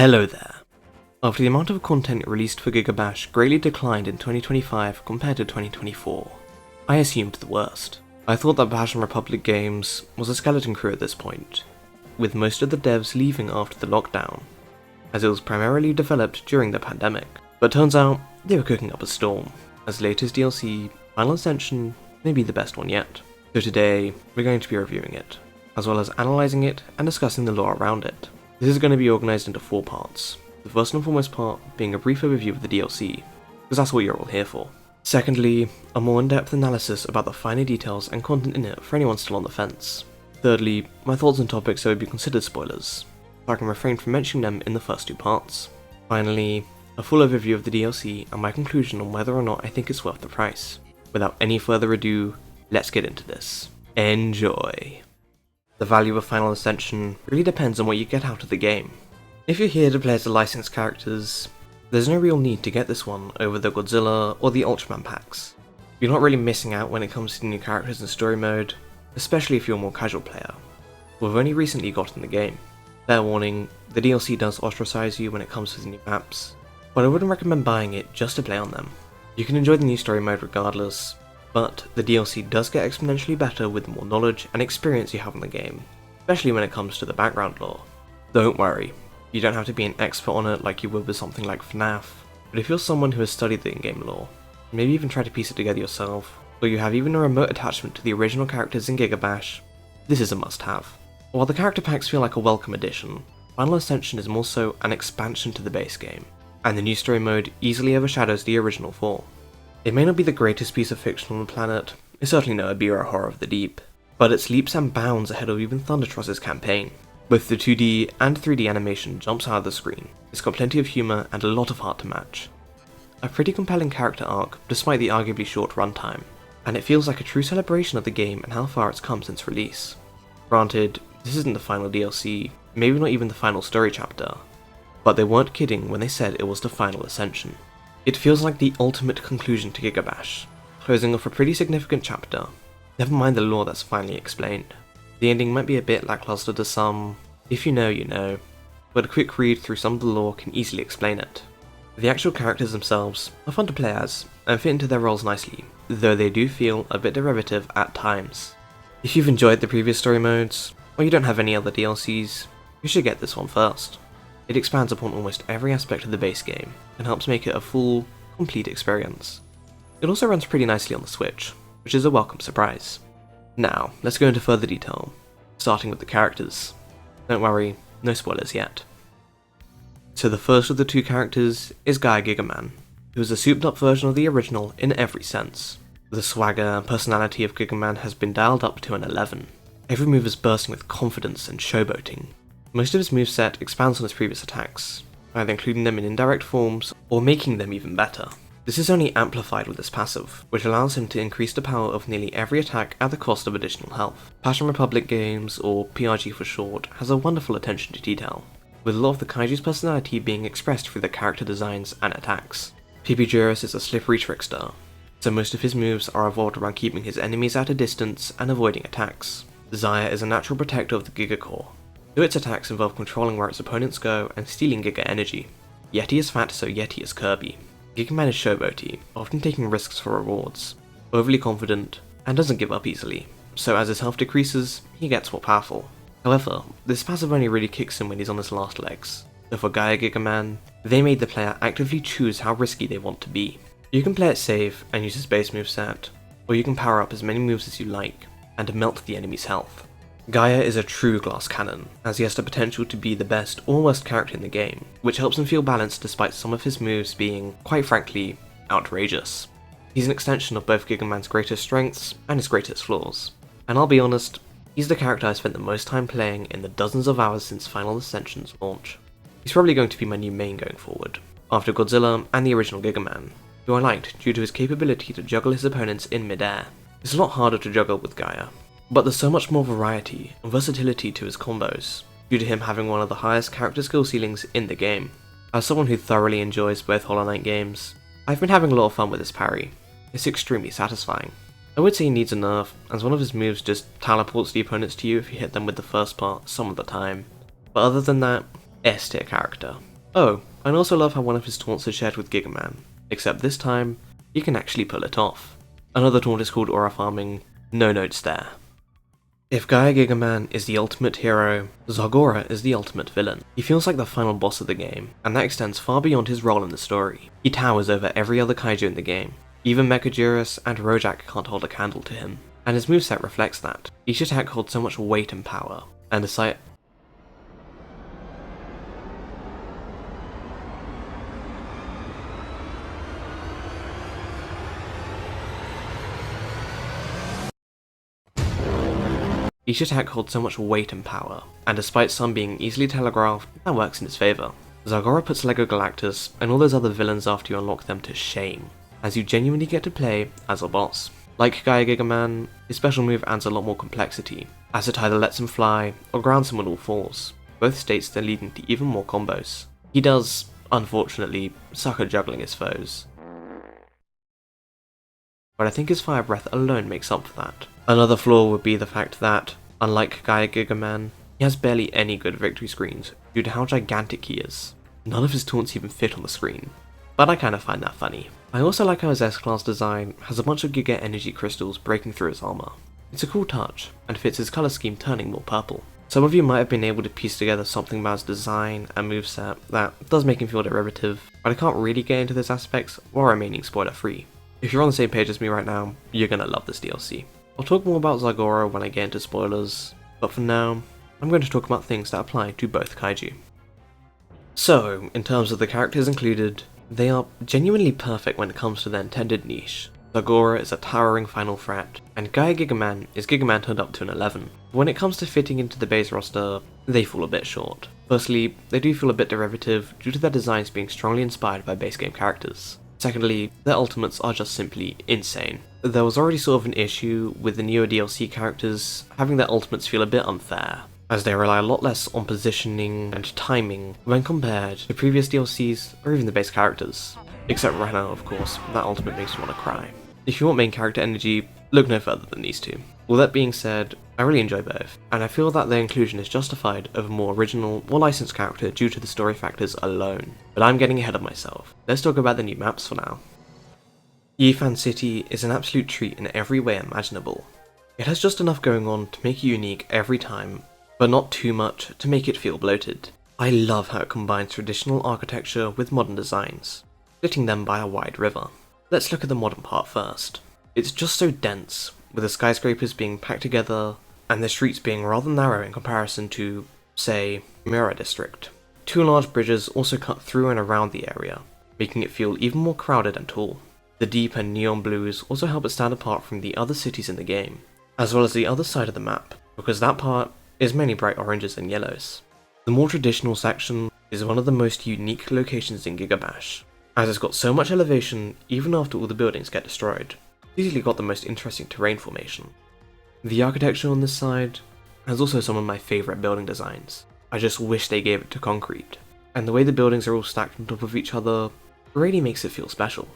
Hello there. After the amount of content released for Gigabash greatly declined in 2025 compared to 2024, I assumed the worst. I thought that Passion Republic Games was a skeleton crew at this point, with most of the devs leaving after the lockdown, as it was primarily developed during the pandemic. But turns out, they were cooking up a storm, as latest DLC, Final Ascension, may be the best one yet. So today, we're going to be reviewing it, as well as analysing it and discussing the lore around it. This is going to be organised into 4 parts, the first and foremost part being a brief overview of the DLC, because that's what you're all here for. Secondly, a more in-depth analysis about the finer details and content in it for anyone still on the fence. Thirdly, my thoughts on topics that would be considered spoilers, so I can refrain from mentioning them in the first 2 parts. Finally, a full overview of the DLC and my conclusion on whether or not I think it's worth the price. Without any further ado, let's get into this. Enjoy! The value of Final Ascension really depends on what you get out of the game. If you're here to play as the licensed characters, there's no real need to get this one over the Godzilla or the Ultraman packs. You're not really missing out when it comes to new characters and story mode, especially if you're a more casual player. We've only recently gotten the game. Fair warning, the DLC does ostracize you when it comes to the new maps, but I wouldn't recommend buying it just to play on them. You can enjoy the new story mode regardless, but the DLC does get exponentially better with the more knowledge and experience you have in the game, especially when it comes to the background lore. Don't worry, you don't have to be an expert on it like you would with something like FNAF, but if you're someone who has studied the in-game lore, maybe even try to piece it together yourself, or you have even a remote attachment to the original characters in Gigabash, this is a must-have. While the character packs feel like a welcome addition, Final Ascension is more so an expansion to the base game, and the new story mode easily overshadows the original 4. It may not be the greatest piece of fiction on the planet, it's certainly no Ibira horror of the deep, but it's leaps and bounds ahead of even Thundertross's campaign. Both the 2D and 3D animation jumps out of the screen, it's got plenty of humour and a lot of heart to match. A pretty compelling character arc despite the arguably short runtime, and it feels like a true celebration of the game and how far it's come since release. Granted, this isn't the final DLC, maybe not even the final story chapter, but they weren't kidding when they said it was the Final Ascension. It feels like the ultimate conclusion to Gigabash, closing off a pretty significant chapter, never mind the lore that's finally explained. The ending might be a bit lackluster to some, if you know you know, but a quick read through some of the lore can easily explain it. The actual characters themselves are fun to play as, and fit into their roles nicely, though they do feel a bit derivative at times. If you've enjoyed the previous story modes, or you don't have any other DLCs, you should get this one first. It expands upon almost every aspect of the base game, and helps make it a full, complete experience. It also runs pretty nicely on the Switch, which is a welcome surprise. Now, let's go into further detail, starting with the characters. Don't worry, no spoilers yet. So the first of the 2 characters is Gaya Gigaman, who is a souped up version of the original in every sense. The swagger and personality of Gigaman has been dialed up to an 11. Every move is bursting with confidence and showboating. Most of his moveset expands on his previous attacks, either including them in indirect forms or making them even better. This is only amplified with his passive, which allows him to increase the power of nearly every attack at the cost of additional health. Passion Republic Games, or PRG for short, has a wonderful attention to detail, with a lot of the Kaiju's personality being expressed through their character designs and attacks. PPGRS is a slippery trickster, so most of his moves are evolved around keeping his enemies at a distance and avoiding attacks. Zaya is a natural protector of the Giga Core, though its attacks involve controlling where its opponents go and stealing Giga energy. Yeti is fat, so Yeti is Kirby. Gigaman is showboaty, often taking risks for rewards, overly confident, and doesn't give up easily, so as his health decreases, he gets more powerful. However, this passive only really kicks in when he's on his last legs, so for Gaya Gigaman, they made the player actively choose how risky they want to be. You can play it safe and use his base moveset, or you can power up as many moves as you like, and melt the enemy's health. Gaya is a true glass cannon, as he has the potential to be the best or worst character in the game, which helps him feel balanced despite some of his moves being, quite frankly, outrageous. He's an extension of both Gigaman's greatest strengths and his greatest flaws, and I'll be honest, he's the character I spent the most time playing in the dozens of hours since Final Ascension's launch. He's probably going to be my new main going forward, after Godzilla and the original Gigaman, who I liked due to his capability to juggle his opponents in mid-air. It's a lot harder to juggle with Gaya, but there's so much more variety and versatility to his combos, due to him having one of the highest character skill ceilings in the game. As someone who thoroughly enjoys both Hollow Knight games, I've been having a lot of fun with his parry. It's extremely satisfying. I would say he needs a nerf, as one of his moves just teleports the opponents to you if you hit them with the first part some of the time, but other than that, S tier character. Oh, and also love how one of his taunts is shared with Gigaman, except this time, he can actually pull it off. Another taunt is called aura farming, no notes there. If Gaya Gigaman is the ultimate hero, Zargorah is the ultimate villain. He feels like the final boss of the game, and that extends far beyond his role in the story. He towers over every other kaiju in the game. Even Mechajurus and Rojak can't hold a candle to him, and his moveset reflects that. Each attack holds so much weight and power, and aside Each attack holds so much weight and power, and despite some being easily telegraphed, that works in his favour. Zargorah puts Lego Galactus and all those other villains after you unlock them to shame, as you genuinely get to play as a boss. Like Gaya Gigaman, his special move adds a lot more complexity, as it either lets him fly or grounds him on all fours, both states then leading to even more combos. He does, unfortunately, suck at juggling his foes, but I think his fire breath alone makes up for that. Another flaw would be the fact that, unlike Gaya Gigaman, he has barely any good victory screens due to how gigantic he is. None of his taunts even fit on the screen, but I kinda find that funny. I also like how his S-Class design has a bunch of Giga energy crystals breaking through his armor. It's a cool touch, and fits his color scheme turning more purple. Some of you might have been able to piece together something about his design and moveset that does make him feel derivative, but I can't really get into those aspects while remaining spoiler free. If you're on the same page as me right now, you're gonna love this DLC. I'll talk more about Zargorah when I get into spoilers, but for now, I'm going to talk about things that apply to both kaiju. So, in terms of the characters included, they are genuinely perfect when it comes to their intended niche. Zargorah is a towering final threat, and Gaya Gigaman is Gigaman turned up to an 11. When it comes to fitting into the base roster, they fall a bit short. Firstly, they do feel a bit derivative due to their designs being strongly inspired by base game characters. Secondly, their ultimates are just simply insane. There was already sort of an issue with the newer DLC characters having their ultimates feel a bit unfair, as they rely a lot less on positioning and timing when compared to previous DLCs or even the base characters. Except right now, of course, that ultimate makes you want to cry. If you want main character energy, look no further than these two. With that being said, I really enjoy both, and I feel that their inclusion is justified of a more original or licensed character due to the story factors alone. But I'm getting ahead of myself. Let's talk about the new maps for now. Yefan City is an absolute treat in every way imaginable. It has just enough going on to make it unique every time, but not too much to make it feel bloated. I love how it combines traditional architecture with modern designs, splitting them by a wide river. Let's look at the modern part first. It's just so dense, with the skyscrapers being packed together, and the streets being rather narrow in comparison to, say, Mirror District. Two large bridges also cut through and around the area, making it feel even more crowded and tall. The deep and neon blues also help it stand apart from the other cities in the game, as well as the other side of the map, because that part is mainly bright oranges and yellows. The more traditional section is one of the most unique locations in Gigabash, as it's got so much elevation even after all the buildings get destroyed. It's easily got the most interesting terrain formation. The architecture on this side has also some of my favourite building designs. I just wish they gave it to concrete, and the way the buildings are all stacked on top of each other really makes it feel special.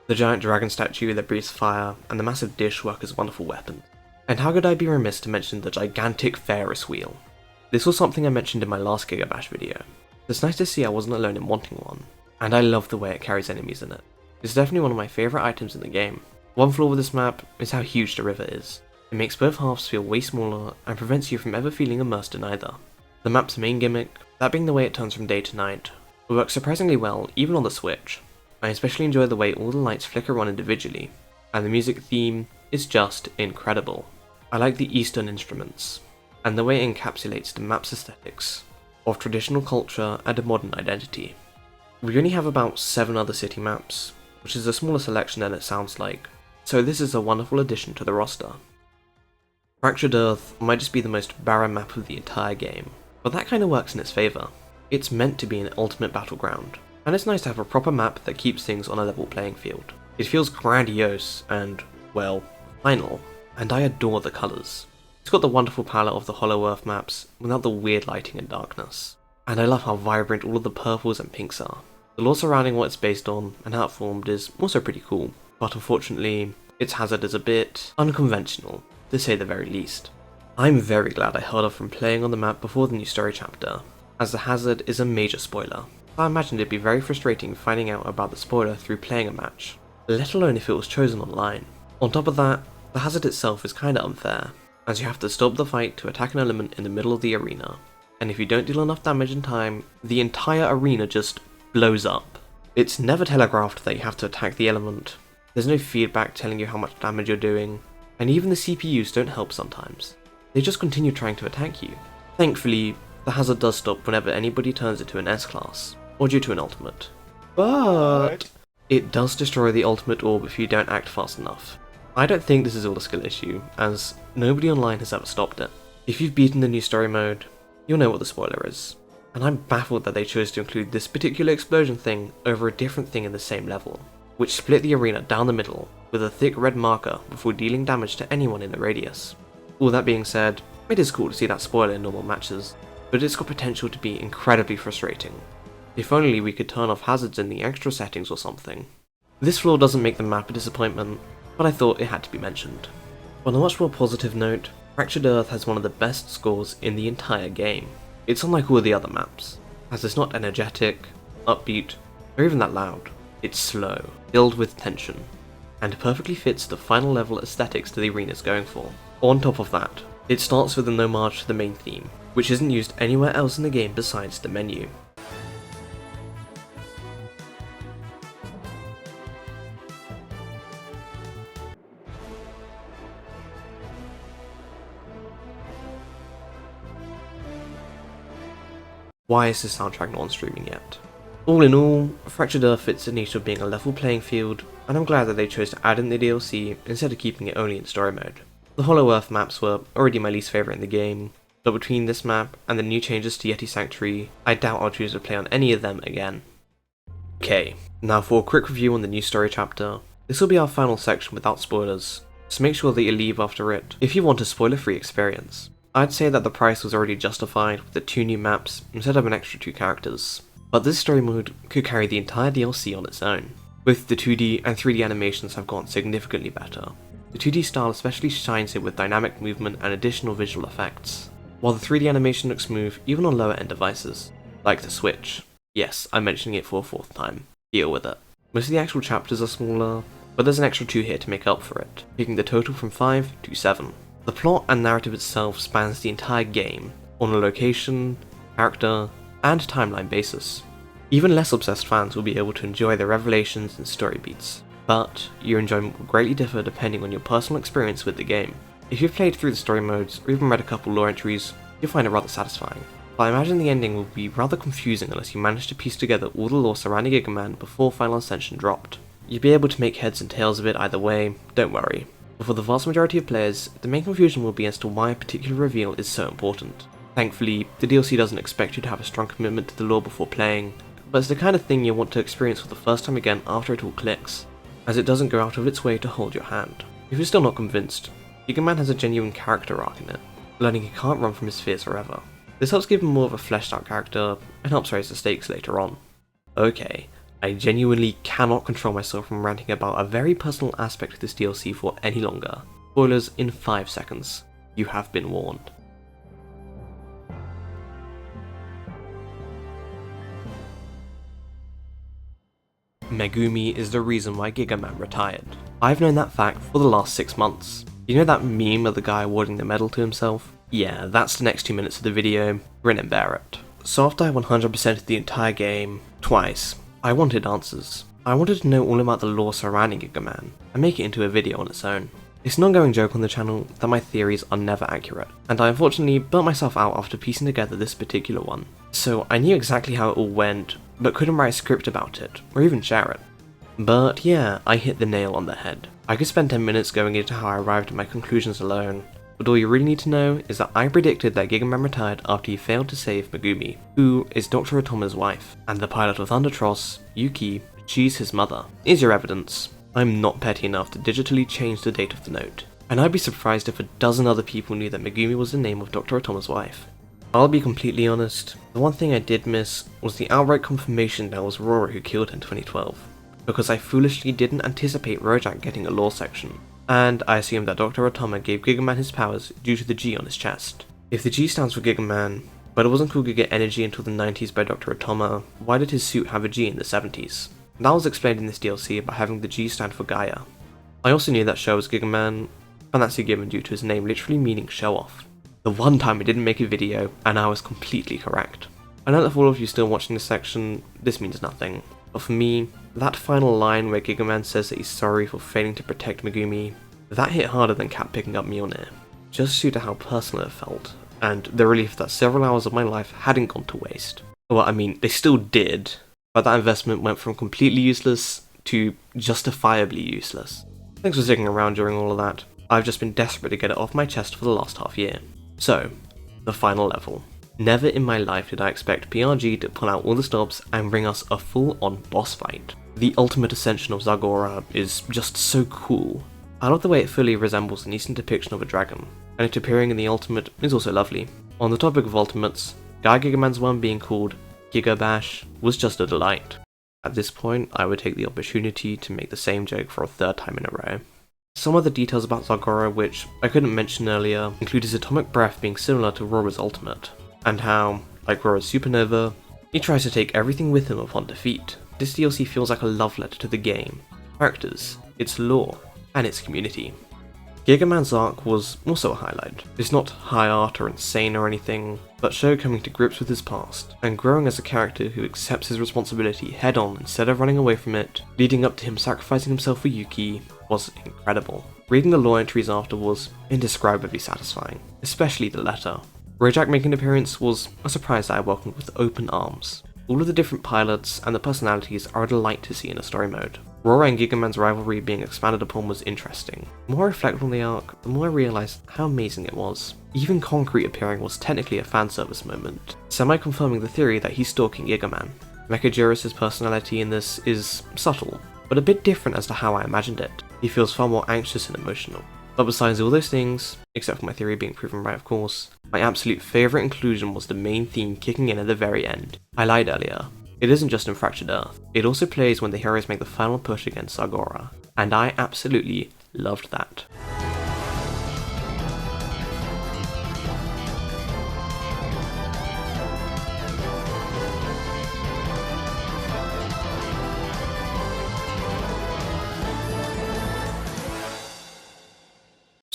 The giant dragon statue that breathes fire and the massive dish work as wonderful weapons. And how could I be remiss to mention the gigantic Ferris wheel? This was something I mentioned in my last Gigabash video. It's nice to see I wasn't alone in wanting one, and I love the way it carries enemies in it. It's definitely one of my favourite items in the game. One flaw with this map is how huge the river is. It makes both halves feel way smaller and prevents you from ever feeling immersed in either. The map's main gimmick, that being the way it turns from day to night, works surprisingly well even on the Switch. I especially enjoy the way all the lights flicker on individually, and the music theme is just incredible. I like the Eastern instruments, and the way it encapsulates the map's aesthetics of traditional culture and a modern identity. We only have about 7 other city maps, which is a smaller selection than it sounds like, so this is a wonderful addition to the roster. Fractured Earth might just be the most barren map of the entire game, but that kinda works in its favour. It's meant to be an ultimate battleground, and it's nice to have a proper map that keeps things on a level playing field. It feels grandiose and, well, final, and I adore the colours. It's got the wonderful palette of the Hollow Earth maps without the weird lighting and darkness, and I love how vibrant all of the purples and pinks are. The lore surrounding what it's based on and how it formed is also pretty cool, but unfortunately, its hazard is a bit unconventional, to say the very least. I'm very glad I held off from playing on the map before the new story chapter, as the hazard is a major spoiler. I imagine it'd be very frustrating finding out about the spoiler through playing a match, let alone if it was chosen online. On top of that, the hazard itself is kinda unfair, as you have to stop the fight to attack an element in the middle of the arena, and if you don't deal enough damage in time, the entire arena just blows up. It's never telegraphed that you have to attack the element, there's no feedback telling you how much damage you're doing, and even the CPUs don't help sometimes. They just continue trying to attack you. Thankfully, the hazard does stop whenever anybody turns it to an S-class, or due to an ultimate. But it does destroy the ultimate orb if you don't act fast enough. I don't think this is all a skill issue, as nobody online has ever stopped it. If you've beaten the new story mode, you'll know what the spoiler is, and I'm baffled that they chose to include this particular explosion thing over a different thing in the same level, which split the arena down the middle with a thick red marker before dealing damage to anyone in the radius. All that being said, it is cool to see that spoiler in normal matches, but it's got potential to be incredibly frustrating. If only we could turn off hazards in the extra settings or something. This flaw doesn't make the map a disappointment, but I thought it had to be mentioned. On a much more positive note, Fractured Earth has one of the best scores in the entire game. It's unlike all the other maps, as it's not energetic, upbeat, or even that loud. It's slow, filled with tension, and perfectly fits the final level aesthetics that the arena is going for. On top of that, it starts with an homage to the main theme, which isn't used anywhere else in the game besides the menu. Why is this soundtrack not on streaming yet? All in all, Fractured Earth fits the niche of being a level playing field, and I'm glad that they chose to add in the DLC instead of keeping it only in story mode. The Hollow Earth maps were already my least favourite in the game, but between this map and the new changes to Yeti Sanctuary, I doubt I'll choose to play on any of them again. Okay, now for a quick review on the new story chapter. This will be our final section without spoilers, so make sure that you leave after it if you want a spoiler-free experience. I'd say that the price was already justified with the 2 new maps instead of an extra 2 characters, but this story mode could carry the entire DLC on its own. Both the 2D and 3D animations have gotten significantly better. The 2D style especially shines here with dynamic movement and additional visual effects, while the 3D animation looks smooth even on lower end devices, like the Switch. Yes, I'm mentioning it for a 4th time. Deal with it. Most of the actual chapters are smaller, but there's an extra 2 here to make up for it, taking the total from 5 to 7. The plot and narrative itself spans the entire game, on a location, character, and timeline basis. Even less obsessed fans will be able to enjoy the revelations and story beats, but your enjoyment will greatly differ depending on your personal experience with the game. If you've played through the story modes, or even read a couple lore entries, you'll find it rather satisfying, but I imagine the ending will be rather confusing unless you manage to piece together all the lore surrounding Gigaman before Final Ascension dropped. You'll be able to make heads and tails of it either way, don't worry. But for the vast majority of players, the main confusion will be as to why a particular reveal is so important. Thankfully, the DLC doesn't expect you to have a strong commitment to the lore before playing, but it's the kind of thing you'll want to experience for the first time again after it all clicks, as it doesn't go out of its way to hold your hand. If you're still not convinced, Gigaman has a genuine character arc in it, learning he can't run from his fears forever. This helps give him more of a fleshed out character, and helps raise the stakes later on. Okay, I genuinely cannot control myself from ranting about a very personal aspect of this DLC for any longer. Spoilers in 5 seconds. You have been warned. Megumi is the reason why Gigaman retired. I've known that fact for the last 6 months. You know that meme of the guy awarding the medal to himself? Yeah, that's the next 2 minutes of the video. Grin and bear it. So after I 100%ed the entire game, twice, I wanted answers. I wanted to know all about the lore surrounding Gigaman, and make it into a video on its own. It's an ongoing joke on the channel that my theories are never accurate, and I unfortunately burnt myself out after piecing together this particular one. So I knew exactly how it all went, but couldn't write a script about it, or even share it. But yeah, I hit the nail on the head. I could spend 10 minutes going into how I arrived at my conclusions alone, but all you really need to know is that I predicted that Gigaman retired after he failed to save Megumi, who is Dr. Otoma's wife, and the pilot of Thundertross, Yuki, she's his mother. Here's your evidence. I'm not petty enough to digitally change the date of the note, and I'd be surprised if a dozen other people knew that Megumi was the name of Dr. Otoma's wife. I'll be completely honest, the one thing I did miss was the outright confirmation that it was Rora who killed her in 2012, because I foolishly didn't anticipate Rojak getting a lore section, and I assumed that Dr. Otoma gave Gigaman his powers due to the G on his chest. If the G stands for Gigaman, But it wasn't cool to get energy until the 90s by Dr. Otama. Why did his suit have a G in the 70s? That was explained in this DLC by having the G stand for Gaya. I also knew that Show was Gigaman, and that's given due to his name literally meaning show off. The one time I didn't make a video, and I was completely correct. I know that for all of you still watching this section, this means nothing, but for me, that final line where Gigaman says that he's sorry for failing to protect Megumi, that hit harder than Cat picking up Mjolnir, just due to how personal it felt, and the relief that several hours of my life hadn't gone to waste. Well, I mean, they still did, but that investment went from completely useless to justifiably useless. Thanks for sticking around during all of that. I've just been desperate to get it off my chest for the last half year. So, the final level. Never in my life did I expect PRG to pull out all the stops and bring us a full-on boss fight. The ultimate ascension of Zargorah is just so cool. I love the way it fully resembles an Eastern depiction of a dragon, and it appearing in the ultimate is also lovely. On the topic of ultimates, Gaya Gigaman's one being called Gigabash was just a delight. At this point, I would take the opportunity to make the same joke for a third time in a row. Some other details about Zargorah which I couldn't mention earlier include his atomic breath being similar to Rora's ultimate, and how, like Rora's supernova, he tries to take everything with him upon defeat. This DLC feels like a love letter to the game, characters, its lore, and its community. Gigaman's arc was also a highlight. It's not high art or insane or anything, but Sho coming to grips with his past, and growing as a character who accepts his responsibility head on instead of running away from it, leading up to him sacrificing himself for Yuki, was incredible. Reading the lore entries after was indescribably satisfying, especially the letter. Rojak making an appearance was a surprise that I welcomed with open arms. All of the different pilots and the personalities are a delight to see in a story mode. Rora and Gigaman's rivalry being expanded upon was interesting. The more I reflect on the arc, the more I realised how amazing it was. Even Concrete appearing was technically a fanservice moment, semi-confirming the theory that he's stalking Gigaman. Mechajuris' personality in this is subtle, but a bit different as to how I imagined it. He feels far more anxious and emotional. But besides all those things, except for my theory being proven right of course, my absolute favourite inclusion was the main theme kicking in at the very end. I lied earlier. It isn't just in Fractured Earth, it also plays when the heroes make the final push against Zargorah, and I absolutely loved that.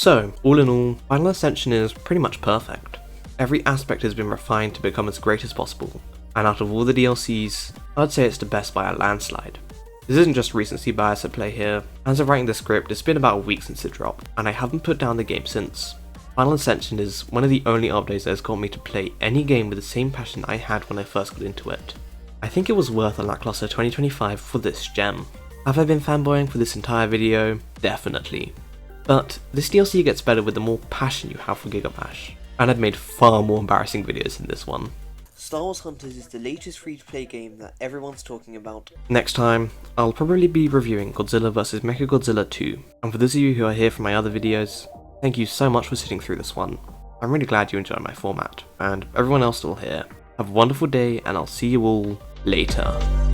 So, all in all, Final Ascension is pretty much perfect. Every aspect has been refined to become as great as possible, and out of all the DLCs, I'd say it's the best by a landslide. This isn't just recency bias at play here. As of writing the script, it's been about a week since it dropped, and I haven't put down the game since. Final Ascension is one of the only updates that has got me to play any game with the same passion I had when I first got into it. I think it was worth a lackluster 2025 for this gem. Have I been fanboying for this entire video? Definitely. But this DLC gets better with the more passion you have for Gigabash, and I've made far more embarrassing videos than this one. Star Wars Hunters is the latest free-to-play game that everyone's talking about. Next time, I'll probably be reviewing Godzilla vs Mechagodzilla 2, and for those of you who are here from my other videos, thank you so much for sitting through this one. I'm really glad you enjoyed my format, and everyone else still here. Have a wonderful day, and I'll see you all later.